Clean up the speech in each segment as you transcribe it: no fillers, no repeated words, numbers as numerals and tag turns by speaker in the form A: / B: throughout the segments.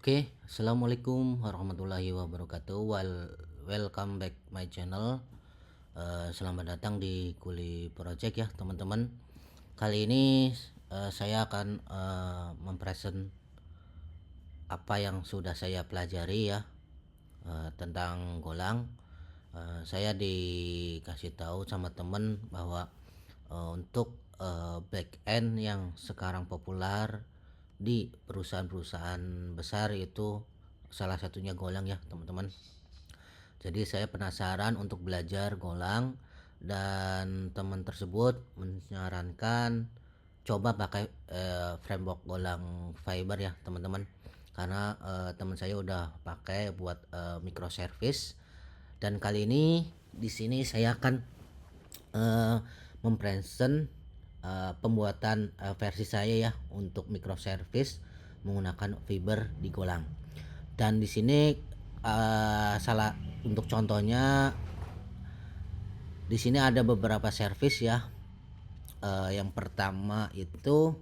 A: Oke, assalamualaikum warahmatullahi wabarakatuh. Welcome back my channel. Selamat datang di Kuli Project ya teman-teman. Kali ini saya akan mempresent apa yang sudah saya pelajari ya tentang Golang. Saya dikasih tahu sama teman bahwa untuk back end yang sekarang populer di perusahaan-perusahaan besar itu salah satunya Golang ya teman-teman. Jadi saya penasaran untuk belajar Golang dan teman tersebut menyarankan coba pakai framework Golang Fiber ya teman-teman. Karena teman saya udah pakai buat microservice, dan kali ini di sini saya akan mempresent pembuatan versi saya ya untuk microservice menggunakan Fiber di Golang. Dan di sini salah untuk contohnya di sini ada beberapa service ya. Yang pertama itu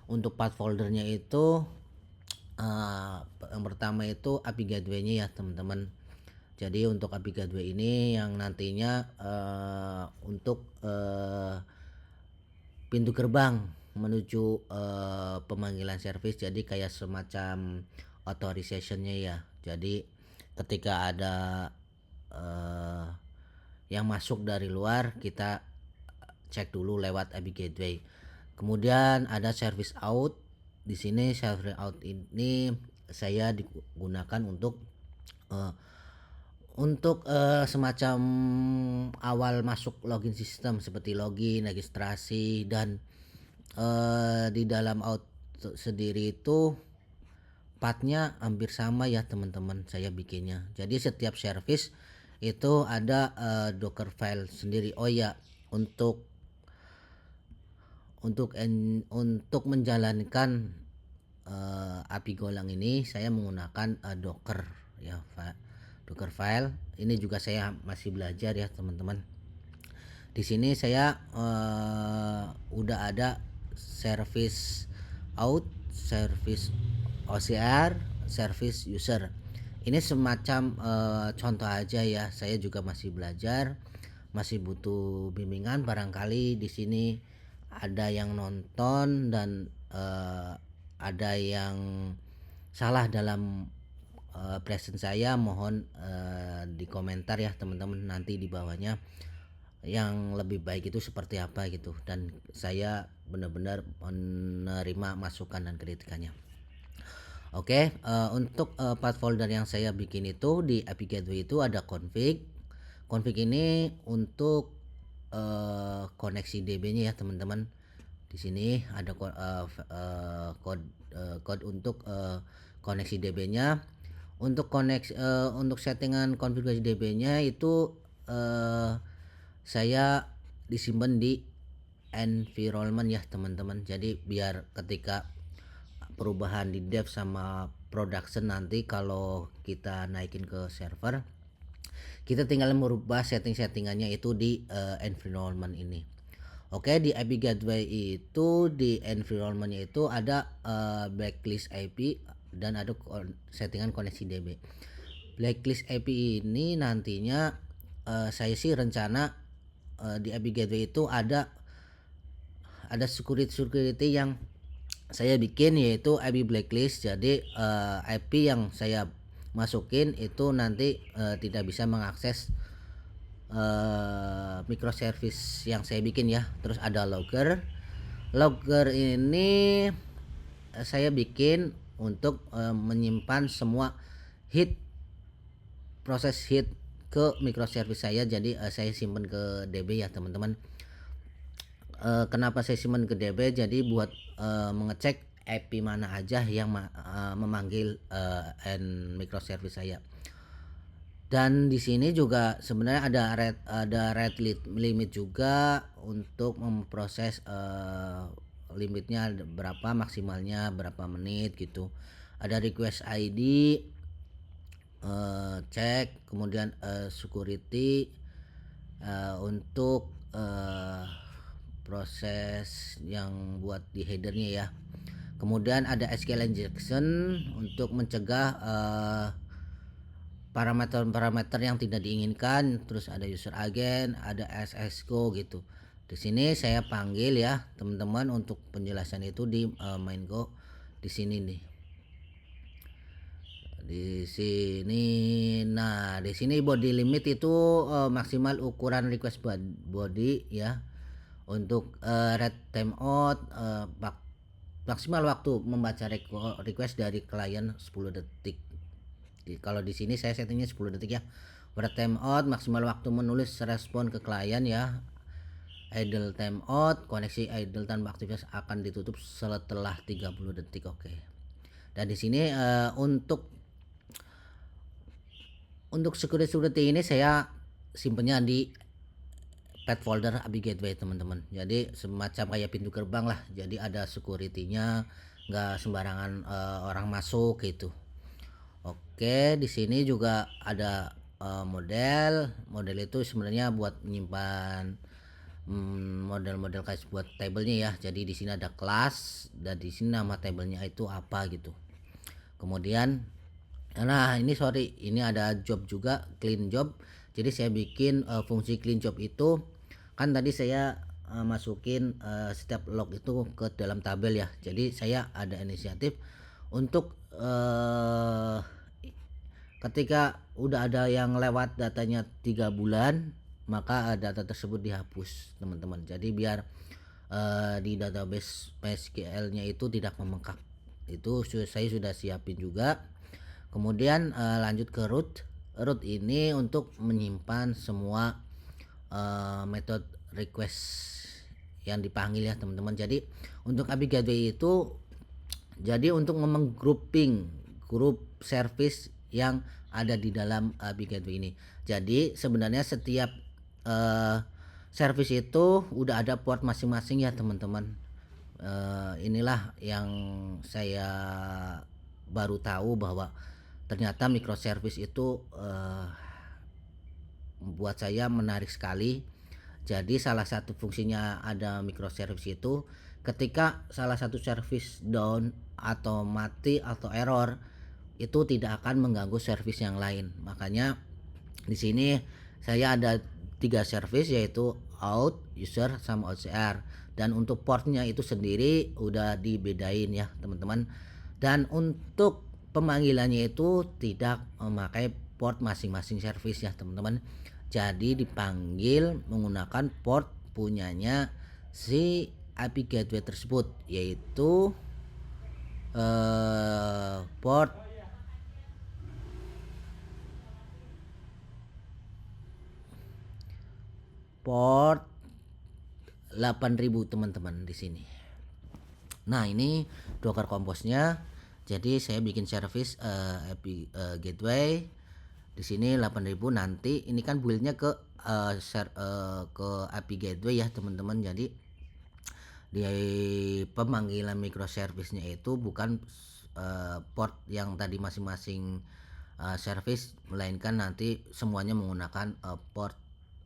A: untuk path foldernya itu yang pertama itu API gateway-nya ya teman-teman. Jadi untuk API gateway ini yang nantinya untuk pintu gerbang menuju pemanggilan service, jadi kayak semacam authorization-nya ya. Jadi ketika ada yang masuk dari luar kita cek dulu lewat API gateway. Kemudian ada service out. Di sini service out ini saya digunakan untuk semacam awal masuk login sistem seperti login, registrasi, dan di dalam out sendiri itu pathnya hampir sama ya teman-teman saya bikinnya. Jadi setiap service itu ada Docker file sendiri. Oh ya, untuk menjalankan API Golang ini saya menggunakan Docker ya, Docker file. Ini juga saya masih belajar ya teman-teman. Di sini saya udah ada service out, service OCR, service user. Ini semacam contoh aja ya. Saya juga masih belajar, masih butuh bimbingan. Barangkali di sini ada yang nonton dan ada yang salah dalam present saya, mohon di komentar ya teman-teman nanti di bawahnya yang lebih baik itu seperti apa gitu, dan saya benar-benar menerima masukan dan kritikannya. Oke, untuk path folder yang saya bikin itu di API gateway itu ada config. Config ini untuk koneksi DB-nya ya teman-teman. Di sini ada code untuk koneksi DB-nya. Untuk untuk settingan konfigurasi DB-nya itu saya disimpan di environment ya teman-teman. Jadi biar ketika perubahan di dev sama production nanti kalau kita naikin ke server, kita tinggal merubah settingannya itu di environment ini. Oke, di API gateway itu di environmentnya itu ada blacklist IP dan ada settingan koneksi DB. Blacklist IP ini nantinya saya sih rencana di API gateway itu ada security yang saya bikin, yaitu IP blacklist. Jadi IP yang saya masukin itu nanti tidak bisa mengakses microservice yang saya bikin ya. Terus ada logger ini saya bikin untuk menyimpan semua proses hit ke microservice saya. Jadi saya simpan ke DB ya teman-teman. Kenapa saya simpan ke DB? Jadi buat mengecek IP mana aja yang memanggil microservice saya. Dan di sini juga sebenarnya ada rate limit juga untuk memproses limitnya berapa, maksimalnya berapa menit gitu. Ada request ID, cek, kemudian security untuk proses yang buat di headernya ya. Kemudian ada SQL injection untuk mencegah parameter-parameter yang tidak diinginkan. Terus ada user agent, ada SSCO gitu. Di sini saya panggil ya teman-teman untuk penjelasan itu di MainGo di sini nih. Di sini, nah di sini body limit itu maksimal ukuran request body ya. Untuk read timeout, maksimal waktu membaca request dari klien 10 detik. Kalau di sini saya settingnya 10 detik ya. Read timeout, maksimal waktu menulis respon ke klien ya. Idle timeout, koneksi idle tanpa aktivitas akan ditutup setelah 30 detik. Oke. Dan di sini untuk security ini saya simpennya di pet folder API Gateway teman-teman. Jadi semacam kayak pintu gerbang lah. Jadi ada security-nya, nggak sembarangan orang masuk gitu. Oke, di sini juga ada model. Model itu sebenarnya buat menyimpan model-model kayak buat tabelnya ya. Jadi di sini ada kelas dan di sini nama tabelnya itu apa gitu. Kemudian nah ini ada job juga, clean job. Jadi saya bikin fungsi clean job itu kan tadi saya masukin setiap log itu ke dalam tabel ya. Jadi saya ada inisiatif untuk ketika udah ada yang lewat datanya 3 bulan, maka data tersebut dihapus teman-teman. Jadi biar di database MySQL-nya itu tidak membengkak. Itu saya sudah siapin juga. Kemudian lanjut ke root. Root ini untuk menyimpan semua metode request yang dipanggil ya teman-teman. Jadi untuk API Gateway itu jadi untuk menggrouping grup service yang ada di dalam API Gateway ini. Jadi sebenarnya setiap service itu udah ada port masing-masing ya teman-teman. Inilah yang saya baru tahu bahwa ternyata microservice itu buat saya menarik sekali. Jadi salah satu fungsinya ada microservice itu ketika salah satu service down atau mati atau error itu tidak akan mengganggu service yang lain. Makanya di sini saya ada 3 service yaitu out, user sama OCR. Dan untuk portnya itu sendiri udah dibedain ya teman-teman. Dan untuk pemanggilannya itu tidak memakai port masing-masing service ya teman-teman. Jadi dipanggil menggunakan port punyanya si API Gateway tersebut, yaitu port port 8000 teman-teman di sini. Nah, ini Docker Compose-nya. Jadi saya bikin service API Gateway di sini 8000. Nanti ini kan build-nya ke API Gateway ya teman-teman. Jadi di pemanggilan microservice-nya itu bukan port yang tadi masing-masing service, melainkan nanti semuanya menggunakan port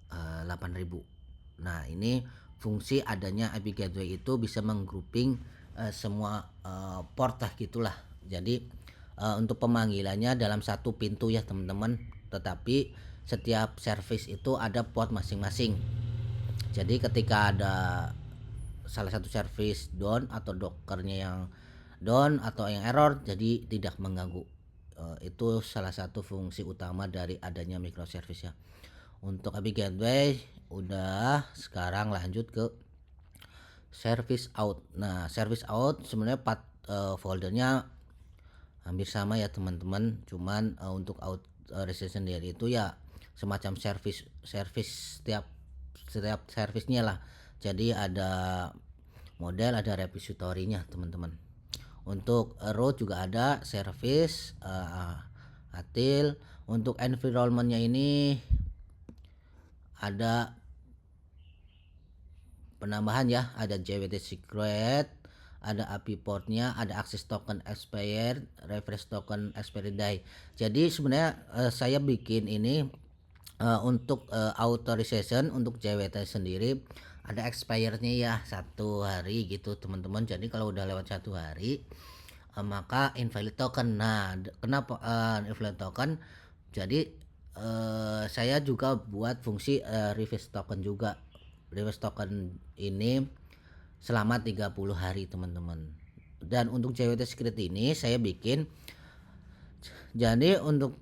A: 8000. Nah, ini fungsi adanya API Gateway itu bisa menggrouping semua port lah gitulah. Jadi untuk pemanggilannya dalam satu pintu ya teman-teman, tetapi setiap service itu ada port masing-masing. Jadi ketika ada salah satu service down atau dockernya yang down atau yang error, jadi tidak mengganggu. Itu salah satu fungsi utama dari adanya microservice ya. Untuk API Gateway udah, sekarang lanjut ke service out. Nah, service out sebenarnya foldernya hampir sama ya teman-teman, cuman untuk out sendiri itu ya semacam service setiap servicenya lah. Jadi ada model, ada repository-nya teman-teman. Untuk root juga ada service atil. Untuk environment-nya ini ada penambahan ya, ada JWT secret, ada API portnya, ada access token expired, refresh token expired day. Jadi sebenarnya saya bikin ini untuk authorization untuk JWT sendiri ada expirednya ya 1 hari gitu teman-teman. Jadi kalau udah lewat 1 hari maka invalid token. Nah, kenapa invalid token? Jadi saya juga buat fungsi reverse token juga. Reverse token ini selama 30 hari teman-teman. Dan untuk JWT Secret ini saya bikin, jadi untuk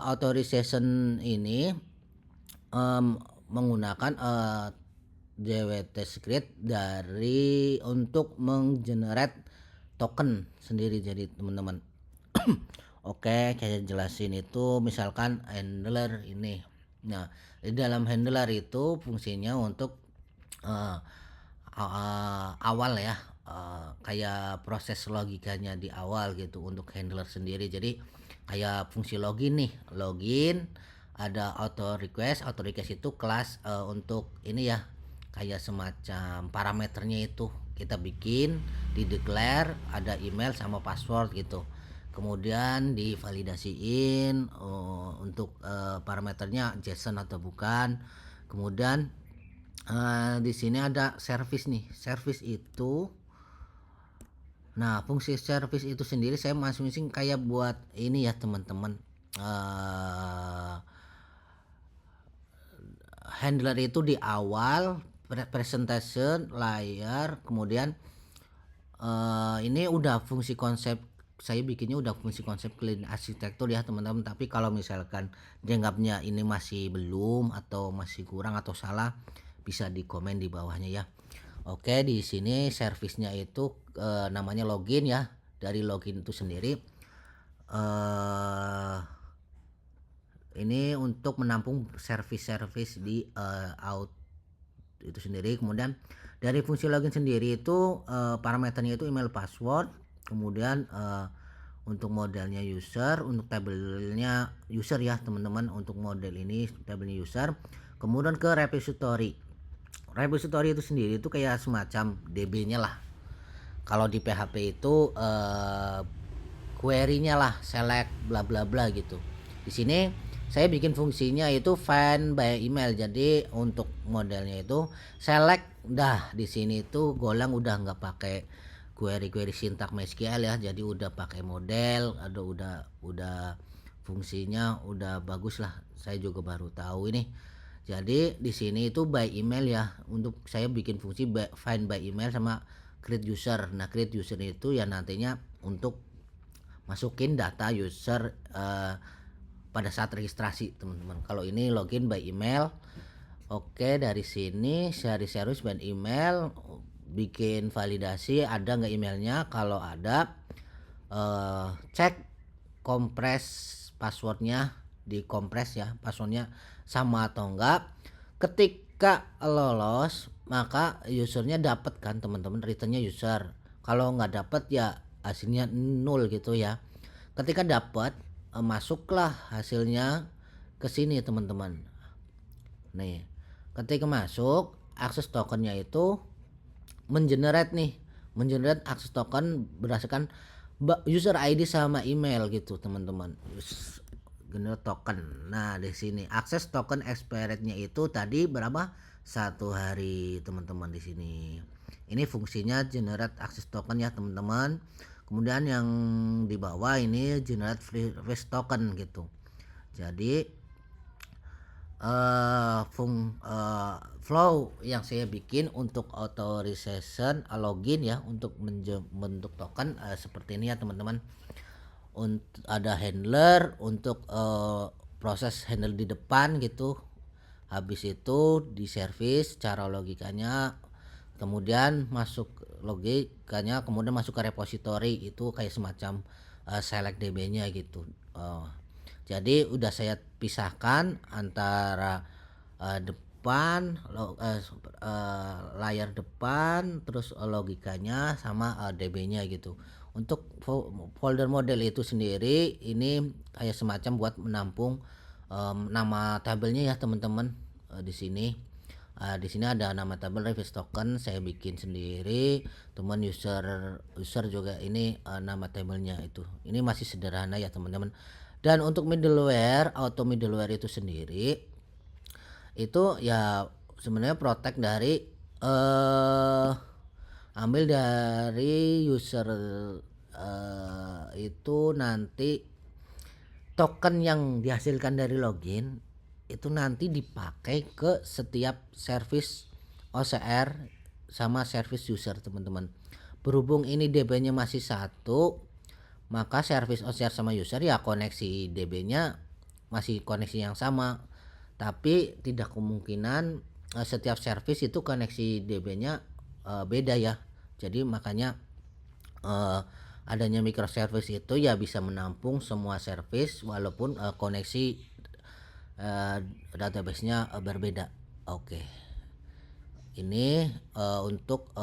A: authorization ini menggunakan JWT Secret dari untuk menggenerate token sendiri. Jadi teman-teman, oke, saya jelasin itu misalkan handler ini. Nah, di dalam handler itu fungsinya untuk awal ya, kayak proses logikanya di awal gitu untuk handler sendiri. Jadi kayak fungsi login nih, login ada auto request itu kelas untuk ini ya, kayak semacam parameternya itu kita bikin di declare, ada email sama password gitu, kemudian divalidasiin untuk parameternya JSON atau bukan. Kemudian di sini ada service nih, service itu, nah fungsi service itu sendiri saya masing-masing kayak buat ini ya teman-teman. Handler itu di awal presentation layar, kemudian ini udah fungsi konsep, saya bikinnya udah fungsi konsep clean arsitektur ya teman-teman. Tapi kalau misalkan dianggapnya ini masih belum atau masih kurang atau salah, bisa di komen di bawahnya ya. Oke, di sini servisnya itu namanya login ya. Dari login itu sendiri ini untuk menampung servis-servis di out itu sendiri. Kemudian dari fungsi login sendiri itu parameternya itu email, password, kemudian untuk modelnya user, untuk tabelnya user ya teman-teman. Untuk model ini tabelnya user, kemudian ke repository. Repository itu sendiri itu kayak semacam DB-nya lah. Kalau di PHP itu query-nya lah, select bla bla bla gitu. Di sini saya bikin fungsinya itu find by email. Jadi untuk modelnya itu select, dah di sini tuh Golang udah nggak pakai query sintak MySQL ya. Jadi udah pakai model, ada udah fungsinya udah bagus lah. Saya juga baru tahu ini. Jadi di sini itu by email ya. Untuk saya bikin fungsi find by email sama create user. Nah, create user itu ya nantinya untuk masukin data user pada saat registrasi teman-teman. Kalau ini login by email. Oke, dari sini service by email, bikin validasi ada nggak emailnya. Kalau ada cek kompres passwordnya, di kompres ya passwordnya sama atau enggak. Ketika lolos maka usernya dapat kan teman-teman, returnnya user. Kalau nggak dapat ya hasilnya 0 gitu ya. Ketika dapat masuklah hasilnya ke sini teman-teman. Nih, ketika masuk akses tokennya itu mengenerate nih, mengenerate akses token berdasarkan user ID sama email gitu teman-teman. Generate token. Nah, di sini akses token expirednya itu tadi berapa? 1 hari teman-teman di sini. Ini fungsinya generate akses token ya teman-teman. Kemudian yang di bawah ini generate reverse token gitu. Jadi flow yang saya bikin untuk authorization login ya, untuk membentuk token seperti ini ya teman-teman. Ada handler untuk proses handle di depan gitu. Habis itu di service cara logikanya, kemudian masuk logikanya, kemudian masuk ke repository itu kayak semacam select db-nya gitu. Jadi udah saya pisahkan antara depan layar depan, terus logikanya sama db-nya gitu. Untuk folder model itu sendiri ini kayak semacam buat menampung nama tabelnya ya teman-teman. Di sini ada nama tabel reverse token saya bikin sendiri. Teman user juga ini nama tabelnya itu. Ini masih sederhana ya teman-teman. Dan untuk middleware, auto middleware itu sendiri itu ya sebenarnya protect dari eh Ambil dari user, itu nanti token yang dihasilkan dari login itu nanti dipakai ke setiap service OCR sama service user, teman-teman. Berhubung ini DB-nya masih satu, maka service OCR sama user ya koneksi DB-nya masih koneksi yang sama. Tapi tidak kemungkinan setiap service itu koneksi DB-nya beda ya. Jadi makanya eh, adanya microservice itu ya bisa menampung semua service walaupun koneksi eh, database-nya berbeda. Oke. Ini untuk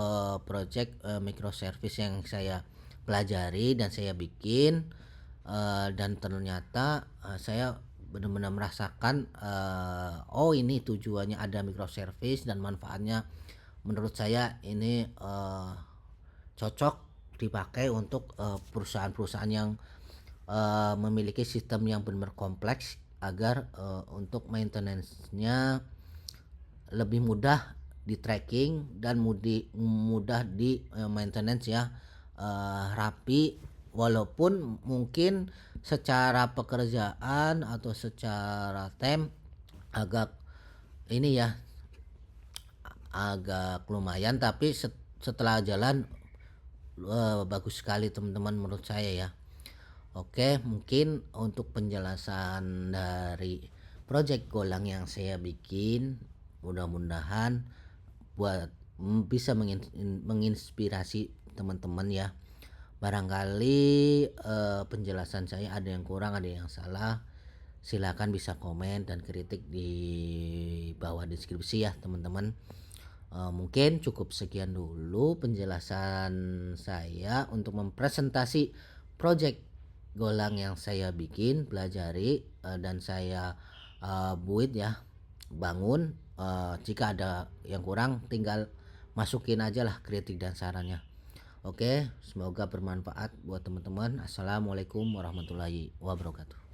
A: project microservice yang saya pelajari dan saya bikin, dan ternyata saya benar-benar merasakan oh ini tujuannya ada microservice dan manfaatnya menurut saya ini cocok dipakai untuk perusahaan-perusahaan yang memiliki sistem yang benar kompleks agar untuk maintenance-nya lebih mudah di tracking dan mudah di maintenance ya, rapi, walaupun mungkin secara pekerjaan atau secara agak ini ya, agak lumayan, tapi setelah jalan bagus sekali teman-teman menurut saya ya. Oke, mungkin untuk penjelasan dari project Golang yang saya bikin, mudah-mudahan buat bisa menginspirasi teman-teman ya. Barangkali penjelasan saya ada yang kurang, ada yang salah. Silakan bisa komen dan kritik di bawah deskripsi ya teman-teman. Mungkin cukup sekian dulu penjelasan saya untuk mempresentasi project Golang yang saya bikin, pelajari, dan saya buat ya, bangun. Jika ada yang kurang tinggal masukin aja lah kritik dan sarannya. Oke, semoga bermanfaat buat teman-teman. Assalamualaikum warahmatullahi wabarakatuh.